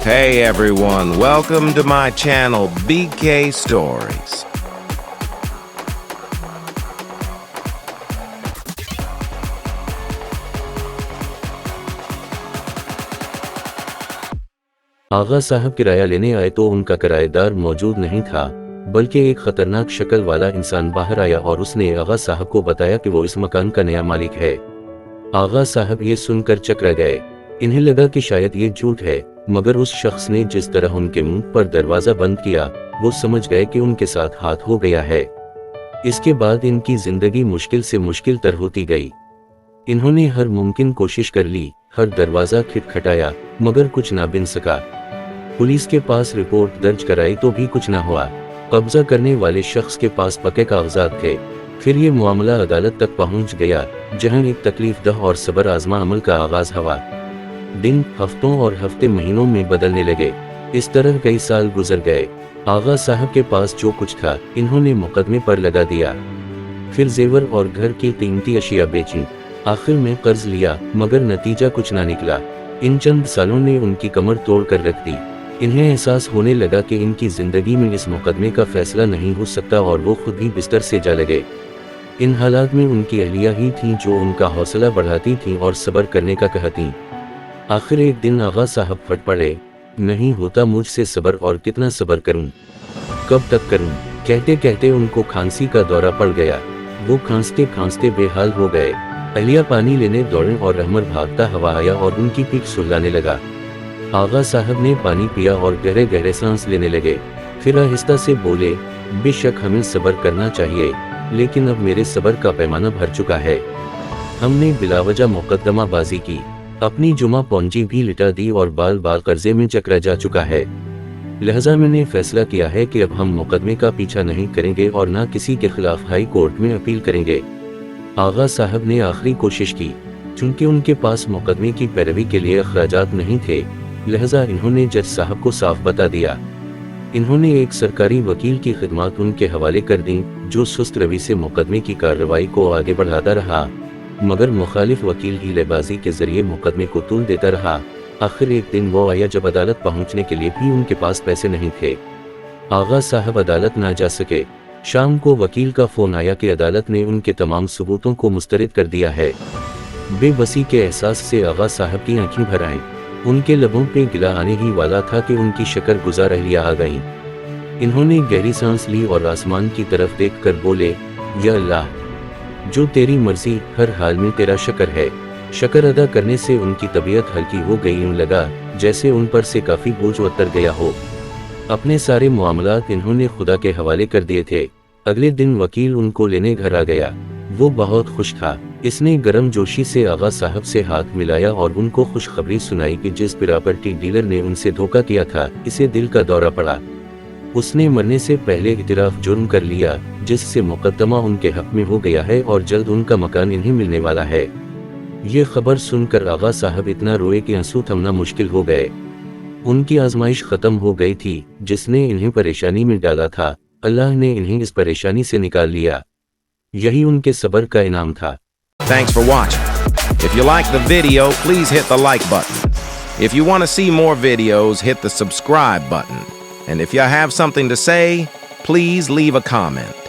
Hey everyone, welcome to my channel BK Stories. आगा साहब किराया लेने आए तो उनका किराएदार मौजूद नहीं था, बल्कि एक खतरनाक शक्ल वाला इंसान बाहर आया और उसने आगा साहब को बताया कि वो इस मकान का नया मालिक है। आगा साहब ये सुनकर चकरा गए। इन्हें लगा कि शायद ये झूठ है, मगर उस शख्स ने जिस तरह उनके मुंह पर दरवाजा बंद किया, वो समझ गए कि उनके साथ हाथ हो गया है। इसके बाद इनकी जिंदगी मुश्किल से मुश्किल तर होती गई। इन्होंने हर मुमकिन कोशिश कर ली, हर दरवाजा खटखटाया, मगर कुछ ना बन सका। पुलिस के पास रिपोर्ट दर्ज कराई तो भी कुछ ना हुआ। कब्जा करने वाले शख्स के पास पक्के कागजात थे। फिर ये मामला अदालत तक पहुंच गया, जहां एक तकलीफदह और सब्र आजमा अमल का आगाज हुआ। दिन हफ्तों और हफ्ते महीनों में बदलने लगे। इस तरह कई साल गुजर गए। आगा साहब के पास जो कुछ था, इन्होंने मुकदमे पर लगा दिया। फिर जेवर और घर की कीमती अशिया बेची। आखिर में कर्ज लिया, मगर नतीजा कुछ ना निकला। इन चंद सालों ने उनकी कमर तोड़ कर रख दी। इन्हें एहसास होने लगा कि इनकी जिंदगी में इस मुकदमे का फैसला नहीं हो सकता और वो खुद ही बिस्तर से जा लगे। इन हालात में उनकी अहलिया ही थीं जो उनका हौसला बढ़ाती थीं और सब्र करने का कहती। आखिर एक दिन आगा साहब फट पड़े, नहीं होता मुझसे सब्र, और कितना सब्र करूं, कब तक करूं। कहते कहते उनको खांसी का दौरा पड़ गया। वो खांसते खांसते बेहाल हो गए। अहलिया पानी लेने दौड़े और रहमर भागता हवा आया और उनकी पीठ सुलगाने लगा। आगा साहब ने पानी पिया और गहरे गहरे सांस लेने लगे। फिर आहिस्ता से बोले, बेशक हमें सब्र करना चाहिए, लेकिन अब मेरे सब्र का पैमाना भर चुका है। हमने बिलावजा मुकद्दमाबाजी की, अपनी जुमा पूंजी भी लिटा दी और बाल बाल कर्जे में चकरा जा चुका है। लिहाजा मैंने फैसला किया है कि अब हम मुकदमे का पीछा नहीं करेंगे और न किसी के खिलाफ हाई कोर्ट में अपील करेंगे। आगा साहब ने आखिरी कोशिश की। चूंकि उनके पास मुकदमे की पैरवी के लिए अखराजात नहीं थे, लिहाजा इन्होंने जज साहब को साफ बता दिया। इन्होंने एक सरकारी वकील की खिदमत उनके हवाले कर दी, जो सुस्त रवि से मुकदमे की कार्रवाई को आगे बढ़ाता रहा, मगर मुखालिफ वकील हीलेबाजी के जरिए मुकदमे को तूल देता रहा। आखिर एक दिन वो आया जब अदालत पहुंचने के लिए भी उनके पास पैसे नहीं थे। आगा साहब अदालत ना जा सके। शाम को वकील का फोन आया कि अदालत ने उनके तमाम सबूतों को मुस्तरद कर दिया है। बेबसी के एहसास से आगा साहब की आंखें भर आईं। उनके लबों पे गिला आने ही वाला था कि उनकी शक्र गुजार अहलिया आ गईं। इन्होंने गहरी सांस ली और आसमान की तरफ देखकर बोले, या अल्लाह, जो तेरी मर्जी, हर हाल में तेरा शक्र है। शक्र अदा करने से उनकी तबीयत हल्की हो गई। यूं लगा जैसे उन पर से काफी बोझ उतर गया हो। अपने सारे मामलात इन्होंने खुदा के हवाले कर दिए थे। अगले दिन वकील उनको लेने घर आ गया। वो बहुत खुश था। इसने गर्म जोशी से आगा साहब से हाथ मिलाया और उनको खुशखबरी सुनाई कि जिस प्रॉपर्टी डीलर ने उनसे धोखा किया था, इसे दिल का दौरा पड़ा। उसने मरने से पहले इतराफ जुर्म कर लिया, जिससे मुकद्दमा उनके हक में हो गया है और जल्द उनका मकान इन्हें मिलने वाला है। ये खबर सुनकर आगा साहब इतना रोए कि आंसू थमना मुश्किल हो गए। उनकी आजमाइश खत्म हो गई थी, जिसने इन्हें परेशानी में डाला था। अल्लाह ने इन्हें इस परेशानी से निकाल लिया। यही उनके सब्र का इनाम था। Thanks for watching. If you like the video, please hit the like button. If you want to see more videos, hit the subscribe button. And if you have something to say, please leave a comment.